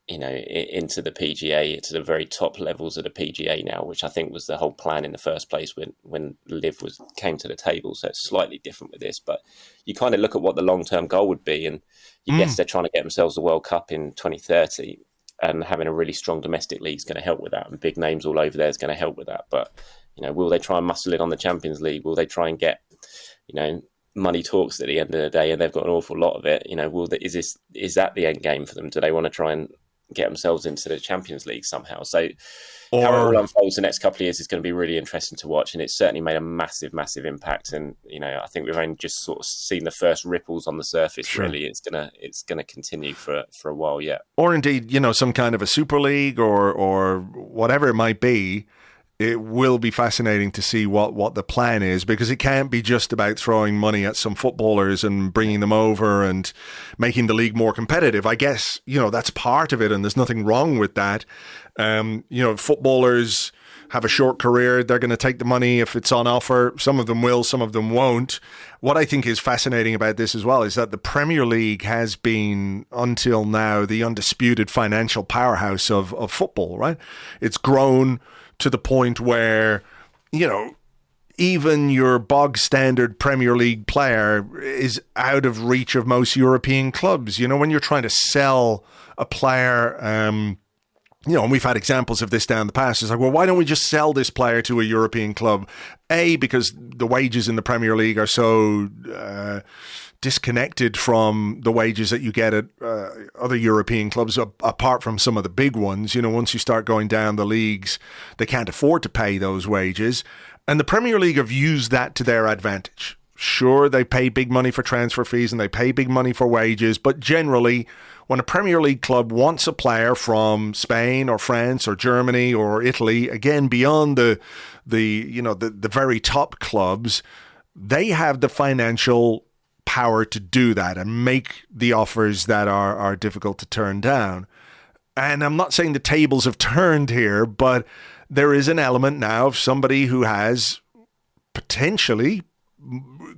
[SPEAKER 2] you know, into the PGA, to the very top levels of the PGA now, which I think was the whole plan in the first place when Liv came to the table. So it's slightly different with this, but you kind of look at what the long-term goal would be, and you guess they're trying to get themselves the World Cup in 2030. And having a really strong domestic league is going to help with that, and big names all over there is going to help with that. But, you know, will they try and muscle it on the Champions League? Will they try and get, you know, money talks at the end of the day? And they've got an awful lot of it. You know, is that the end game for them? Do they want to try and get themselves into the Champions League somehow? So how it all unfolds the next couple of years is going to be really interesting to watch, and it's certainly made a massive, massive impact. And, you know, I think we've only just sort of seen the first ripples on the surface. Sure. Really, it's gonna continue for a while yet.
[SPEAKER 1] Or indeed, you know, some kind of a Super League or whatever it might be. it will be fascinating to see what the plan is, because it can't be just about throwing money at some footballers and bringing them over and making the league more competitive. I guess, that's part of it, and there's nothing wrong with that. Footballers have a short career. They're going to take the money if it's on offer. Some of them will, some of them won't. What I think is fascinating about this as well is that the Premier League has been, until now, the undisputed financial powerhouse of football, right? It's grown to the point where, even your bog standard Premier League player is out of reach of most European clubs. When you're trying to sell a player, and we've had examples of this down the past. It's like, well, why don't we just sell this player to a European club? Because the wages in the Premier League are so disconnected from the wages that you get at other European clubs, apart from some of the big ones. Once you start going down the leagues, they can't afford to pay those wages. And the Premier League have used that to their advantage. Sure, they pay big money for transfer fees and they pay big money for wages, but generally, when a Premier League club wants a player from Spain or France or Germany or Italy, again, beyond the very top clubs, they have the financial power to do that and make the offers that are difficult to turn down. And I'm not saying the tables have turned here, but there is an element now of somebody who has potentially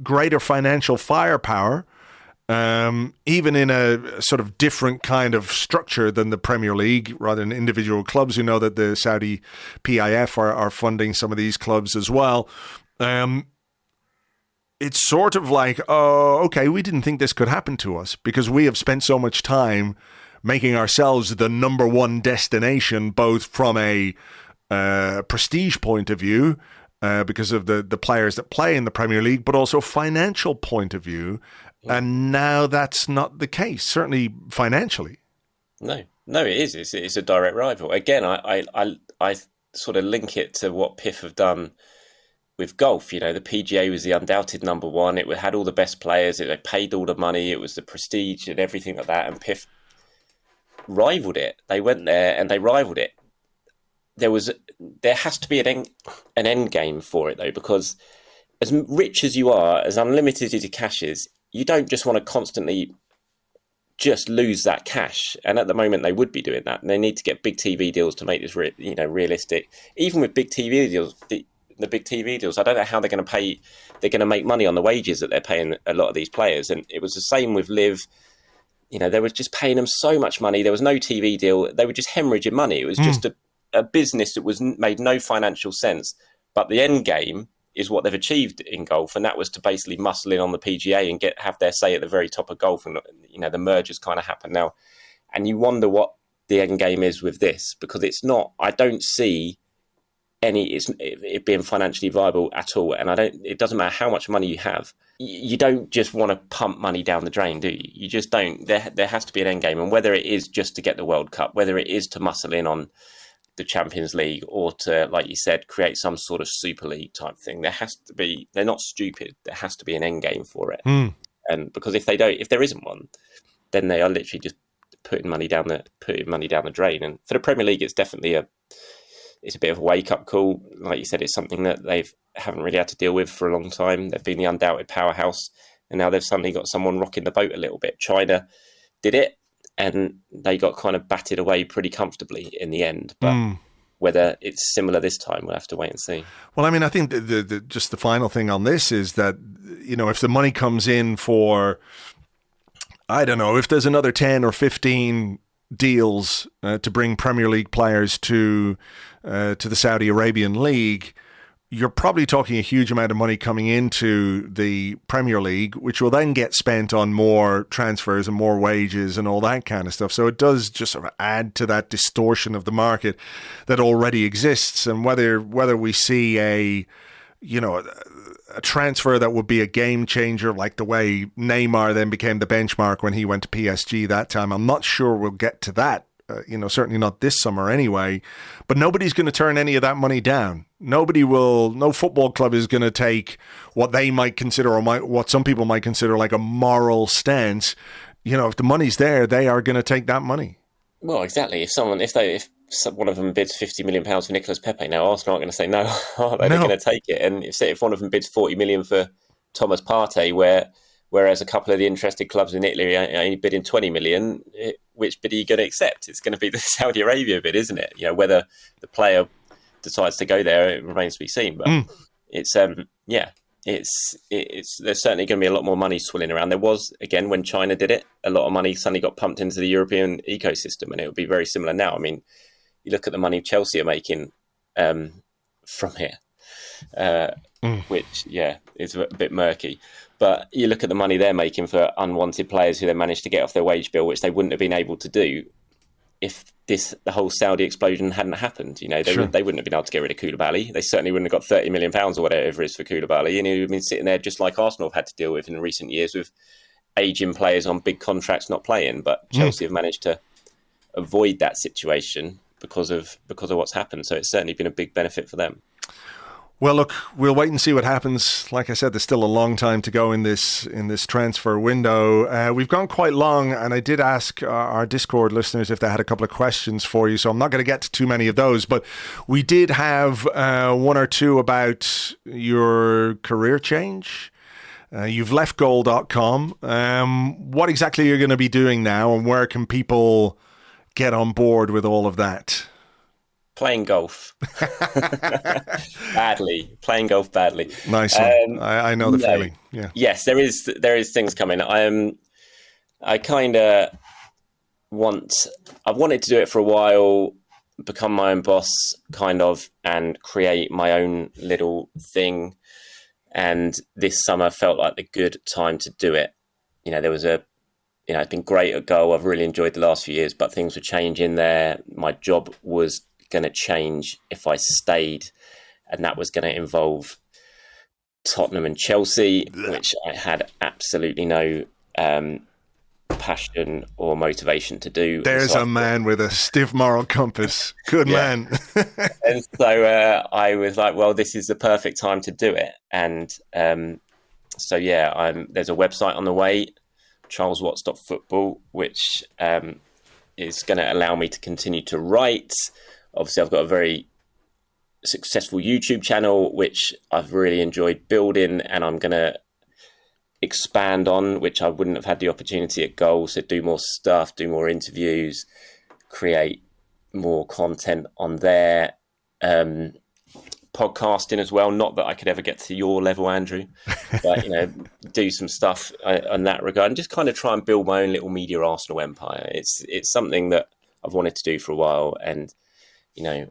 [SPEAKER 1] greater financial firepower, even in a sort of different kind of structure than the Premier League, rather than individual clubs. You know that the Saudi PIF are funding some of these clubs as well. It's sort of like, oh, okay, we didn't think this could happen to us because we have spent so much time making ourselves the number one destination, both from a prestige point of view, because of the players that play in the Premier League, but also financial point of view. And now that's not the case, certainly financially. No,
[SPEAKER 2] it is. It's a direct rival. Again, I sort of link it to what PIF have done with golf. The PGA was the undoubted number one. It had all the best players. They paid all the money. It was the prestige and everything like that. And PIF rivaled it. They went there and they rivaled it. There has to be an end game for it, though, because as rich as you are, as unlimited as your cash is, you don't just want to constantly just lose that cash. And at the moment, they would be doing that. And they need to get big TV deals to make this realistic. Even with big TV deals, the big TV deals, I don't know how they're going to pay. They're going to make money on the wages that they're paying a lot of these players. And it was the same with Liv. They were just paying them so much money. There was no TV deal. They were just hemorrhaging money. It was just a business that made no financial sense. But the end game is what they've achieved in golf, and that was to basically muscle in on the PGA and have their say at the very top of golf. And the mergers kind of happen now, and you wonder what the end game is with this, because it's not. I don't see it being financially viable at all, and it doesn't matter how much money you have. You don't just want to pump money down the drain, do you? You just don't. There has to be an end game, and whether it is just to get the World Cup, whether it is to muscle in on the Champions League, or to, like you said, create some sort of Super League type thing, there has to be. They're not stupid. There has to be an end game for it, and because if there isn't one, then they are literally just putting money down the drain. And for the Premier League, it's definitely it's a bit of a wake up call. Like you said, it's something that they haven't really had to deal with for a long time. They've been the undoubted powerhouse, and now they've suddenly got someone rocking the boat a little bit. China did it, and they got kind of batted away pretty comfortably in the end. But whether it's similar this time, we'll have to wait and see.
[SPEAKER 1] Well, I mean, I think just the final thing on this is that, if the money comes in for, I don't know, if there's another 10 or 15 deals to bring Premier League players to the Saudi Arabian League, you're probably talking a huge amount of money coming into the Premier League, which will then get spent on more transfers and more wages and all that kind of stuff. So it does just sort of add to that distortion of the market that already exists. And whether we see a transfer that would be a game changer, like the way Neymar then became the benchmark when he went to PSG that time, I'm not sure we'll get to that. Certainly not this summer anyway, but nobody's going to turn any of that money down. No football club is going to take what they might consider, or what some people might consider like a moral stance. If the money's there, they are going to take that money.
[SPEAKER 2] Well, exactly. If one of them bids £50 million for Nicolas Pepe. Now, Arsenal aren't going to say no, are they?
[SPEAKER 1] No.
[SPEAKER 2] They're going to take it. And if one of them bids £40 million for Thomas Partey, whereas a couple of the interested clubs in Italy are only bidding £20 million, which bid are you going to accept? It's going to be the Saudi Arabia bid, isn't it? Whether the player decides to go there, it remains to be seen. But it's there's certainly going to be a lot more money swirling around. There was, again, when China did it, a lot of money suddenly got pumped into the European ecosystem, and it would be very similar now. I mean, you look at the money Chelsea are making from here, which, is a bit murky. But you look at the money they're making for unwanted players who they managed to get off their wage bill, which they wouldn't have been able to do if the whole Saudi explosion hadn't happened. They wouldn't have been able to get rid of Koulibaly. They certainly wouldn't have got £30 million or whatever it is for Koulibaly, and he would have been sitting there just like Arsenal have had to deal with in recent years, with aging players on big contracts not playing. But Chelsea have managed to avoid that situation because of what's happened. So it's certainly been a big benefit for them.
[SPEAKER 1] Well, look, we'll wait and see what happens. Like I said, there's still a long time to go in this transfer window. We've gone quite long, and I did ask our Discord listeners if they had a couple of questions for you, so I'm not going to get to too many of those. But we did have one or two about your career change. You've left goal.com. What exactly are you going to be doing now, and where can people get on board with all of that?
[SPEAKER 2] Playing golf. Playing golf badly.
[SPEAKER 1] Nice one. I know the feeling. Yeah.
[SPEAKER 2] Yes, there is things coming. I've wanted to do it for a while, become my own boss, kind of, and create my own little thing. And this summer felt like the good time to do it. There was it's been great at Goal. I've really enjoyed the last few years, but things were changing there. My job was going to change if I stayed, and that was going to involve Tottenham and Chelsea, which I had absolutely no passion or motivation to do.
[SPEAKER 1] There's a man with a stiff moral compass. Good man.
[SPEAKER 2] And so I was like, well, this is the perfect time to do it. And there's a website on the way, charleswatts.football, which is going to allow me to continue to write. Obviously, I've got a very successful YouTube channel, which I've really enjoyed building, and I'm going to expand on, which I wouldn't have had the opportunity at Goal. So do more stuff, do more interviews, create more content on there. Podcasting as well. Not that I could ever get to your level, Andrew, but do some stuff on that regard, and just kind of try and build my own little media Arsenal empire. It's something that I've wanted to do for a while, and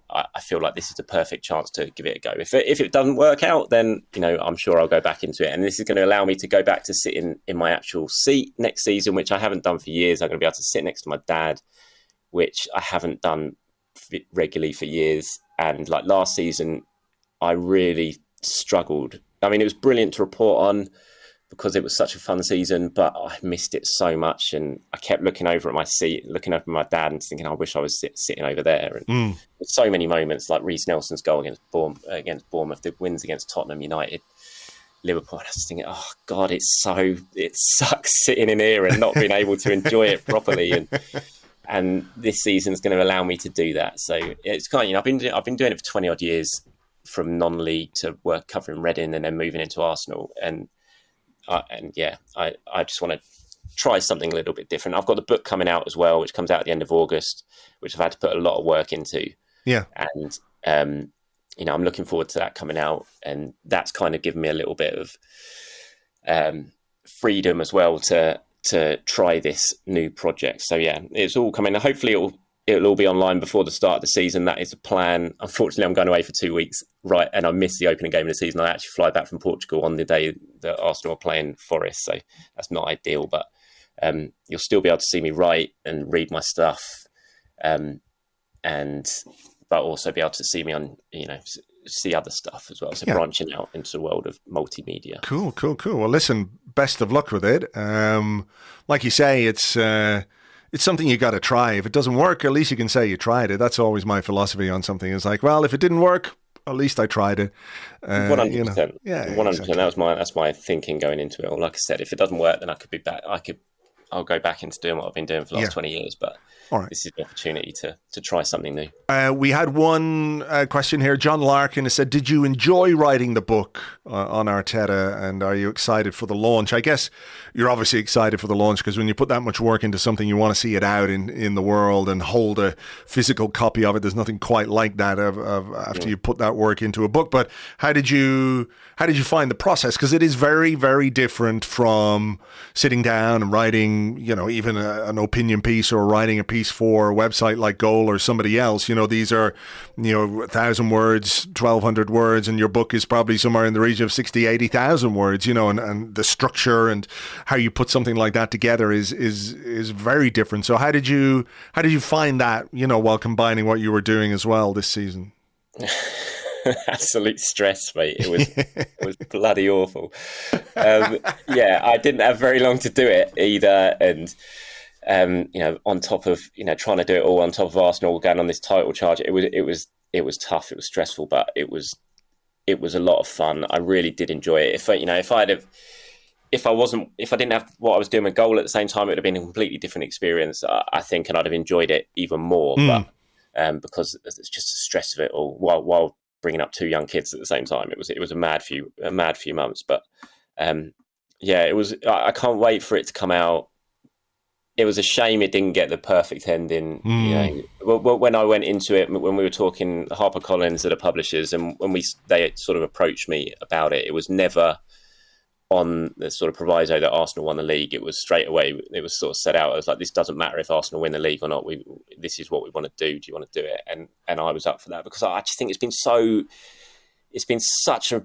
[SPEAKER 2] I feel like this is the perfect chance to give it a go. If it doesn't work out, then I'm sure I'll go back into it, and this is going to allow me to go back to sitting in my actual seat next season, which I haven't done for years. I'm going to be able to sit next to my dad, which I haven't done regularly for years. And like last season, I really struggled. I mean, it was brilliant to report on because it was such a fun season, but I missed it so much, and I kept looking over at my seat, looking over at my dad, and thinking, I wish I was sitting over there. And so many moments, like Reece Nelson's goal against Bournemouth, the wins against Tottenham, United, Liverpool. I was thinking, oh God, it sucks sitting in here and not being able to enjoy it properly. And this season's going to allow me to do that. So it's kind of, I've been doing it for 20 odd years, from non-league to work covering Reading and then moving into Arsenal. I just want to try something a little bit different. I've got the book coming out as well, which comes out at the end of August, which I've had to put a lot of work into. Yeah. And, I'm looking forward to that coming out. And that's kind of given me a little bit of freedom as well to try this new project. So, yeah, it's all coming. Hopefully it'll all be online before the start of the season. That is the plan. Unfortunately, I'm going away for 2 weeks, right? And I missed the opening game of the season. I actually fly back from Portugal on the day that Arsenal are playing Forest. So that's not ideal, but you'll still be able to see me write and read my stuff. But also be able to see me on, see other stuff as well. So branching out into the world of multimedia. Cool.
[SPEAKER 1] Well, listen, best of luck with it. Like you say, it's something you got to try. If it doesn't work, at least you can say you tried it. That's always my philosophy on something. It's like, well, if it didn't work, at least I tried it.
[SPEAKER 2] 100%.
[SPEAKER 1] Yeah,
[SPEAKER 2] 100%.
[SPEAKER 1] Exactly.
[SPEAKER 2] That's my thinking going into it. Or like I said, if it doesn't work, then I could be back. I could I'll go back into doing what I've been doing for the last 20 years. But
[SPEAKER 1] all right.
[SPEAKER 2] This is an opportunity to try something new.
[SPEAKER 1] We had one question here. John Larkin has said, did you enjoy writing the book on Arteta, and are you excited for the launch? I guess you're obviously excited for the launch because when you put that much work into something, you want to see it out in the world and hold a physical copy of it. There's nothing quite like that after you put that work into a book. But how did you find the process? Because it is very, very different from sitting down and writing, even an opinion piece or writing a piece for a website like Goal or somebody else. These are 1,000 words, 1,200 words, and your book is probably somewhere in the region of 60, 80,000 words. And the structure and how you put something like that together is very different. So how did you find that, while combining what you were doing as well this season?
[SPEAKER 2] Absolute stress, mate. It was bloody awful. I didn't have very long to do it either, and on top of trying to do it all on top of Arsenal going on this title charge, it was tough. It was stressful, but it was a lot of fun. I really did enjoy it. If I didn't have what I was doing with Goal at the same time, it would have been a completely different experience, I think, and I'd have enjoyed it even more. But because it's just the stress of it all while bringing up two young kids at the same time, it was a mad few months. But it was. I can't wait for it to come out. It was a shame it didn't get the perfect ending. When I went into it, when we were talking HarperCollins are the publishers, and they sort of approached me about it, it was never on the sort of proviso that Arsenal won the league. It was straight away. It was sort of set out as like, this doesn't matter if Arsenal win the league or not. This is what we want to do. Do you want to do it? And I was up for that because I just think it's been such a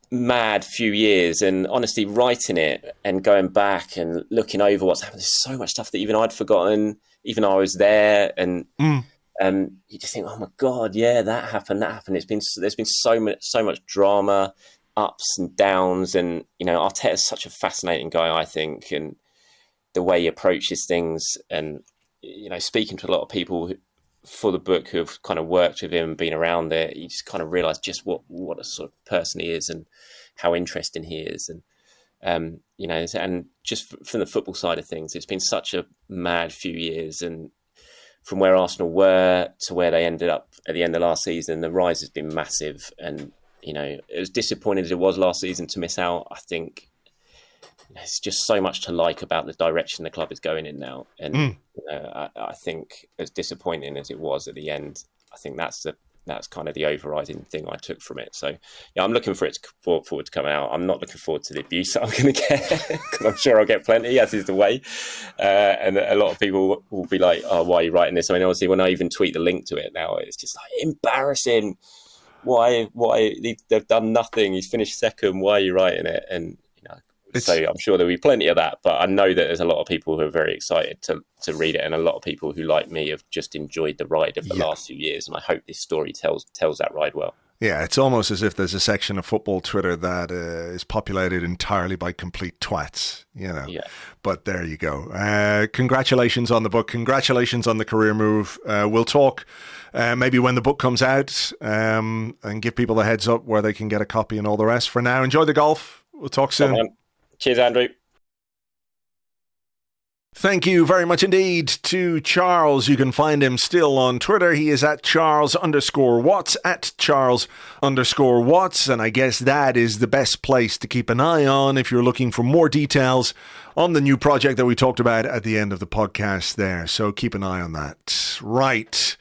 [SPEAKER 2] mad few years, and honestly writing it and going back and looking over what's happened, there's so much stuff that even I'd forgotten, even I was there, and you just think, oh my god, that happened. There's been so much drama, ups and downs, and Arteta's such a fascinating guy, I think, and the way he approaches things, and speaking to a lot of people for the book who have kind of worked with him, been around there, you just kind of realise just what a sort of person he is and how interesting he is. And, and just from the football side of things, it's been such a mad few years. And from where Arsenal were to where they ended up at the end of last season, the rise has been massive. And, as disappointing as it was last season to miss out, I think there's just so much to like about the direction the club is going in now. And I think as disappointing as it was at the end, I think that's kind of the overriding thing I took from it. So I'm looking for it forward to come out. I'm not looking forward to the abuse that I'm going to get, because I'm sure I'll get plenty, as is the way. And a lot of people will be like, oh, why are you writing this? I mean, obviously when I even tweet the link to it now, it's just like embarrassing. Why they've done nothing. He's finished second. Why are you writing it? And so I'm sure there'll be plenty of that, but I know that there's a lot of people who are very excited to read it, and a lot of people who, like me, have just enjoyed the ride of the last few years, and I hope this story tells that ride well. Yeah, it's almost as if there's a section of football Twitter that is populated entirely by complete twats, Yeah. But there you go. Congratulations on the book. Congratulations on the career move. We'll talk maybe when the book comes out, and give people the heads up where they can get a copy and all the rest. For now, enjoy the golf. We'll talk soon. Cheers, Andrew.
[SPEAKER 1] Thank you very much indeed to Charles. You can find him still on Twitter. He is at Charles_Watts, at Charles_Watts. And I guess that is the best place to keep an eye on if you're looking for more details on the new project that we talked about at the end of the podcast there. So keep an eye on that. Right.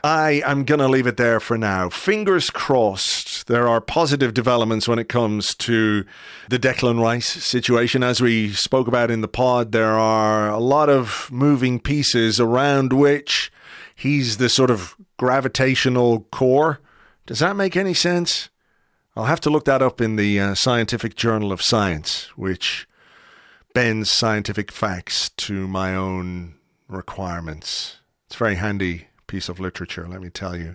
[SPEAKER 1] I am going to leave it there for now. Fingers crossed there are positive developments when it comes to the Declan Rice situation. As we spoke about in the pod, there are a lot of moving pieces around which he's the sort of gravitational core. Does that make any sense? I'll have to look that up in the Scientific Journal of Science, which bends scientific facts to my own requirements. It's very handy piece of literature, let me tell you.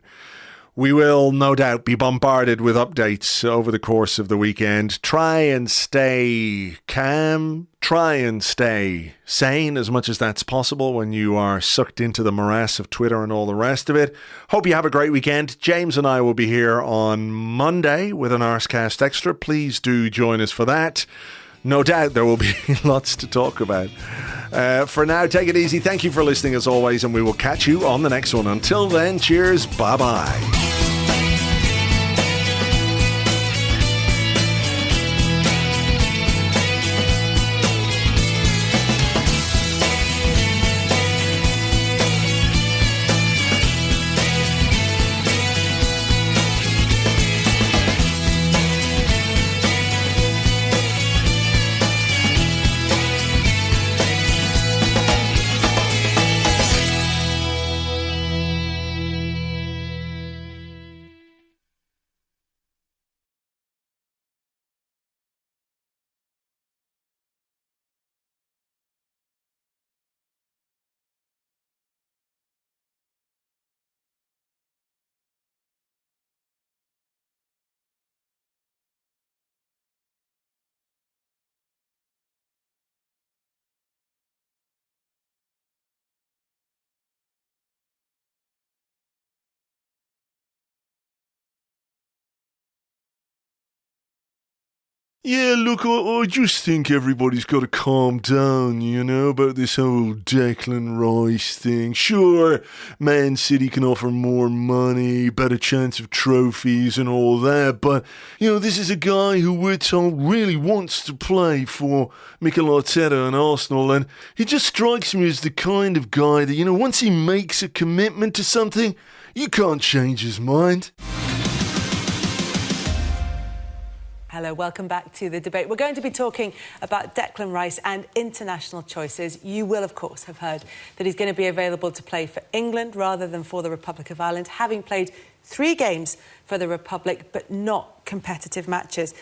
[SPEAKER 1] We will no doubt be bombarded with updates over the course of the weekend. Try and stay calm. Try and stay sane as much as that's possible when you are sucked into the morass of Twitter and all the rest of it. Hope you have a great weekend. James and I will be here on Monday with an Arsecast Extra. Please do join us for that. no doubt there will be lots to talk about. For now, take it easy. Thank you for listening as always, and we will catch you on the next one. Until then, cheers. Bye-bye. Yeah, look, I just think everybody's got to calm down, about this whole Declan Rice thing. Sure, Man City can offer more money, better chance of trophies and all that, but, this is a guy who we're told really wants to play for Mikel Arteta and Arsenal, and he just strikes me as the kind of guy that, once he makes a commitment to something, you can't change his mind.
[SPEAKER 3] Hello, welcome back to the debate. We're going to be talking about Declan Rice and international choices. You will, of course, have heard that he's going to be available to play for England rather than for the Republic of Ireland, having played 3 games for the Republic, but not competitive matches.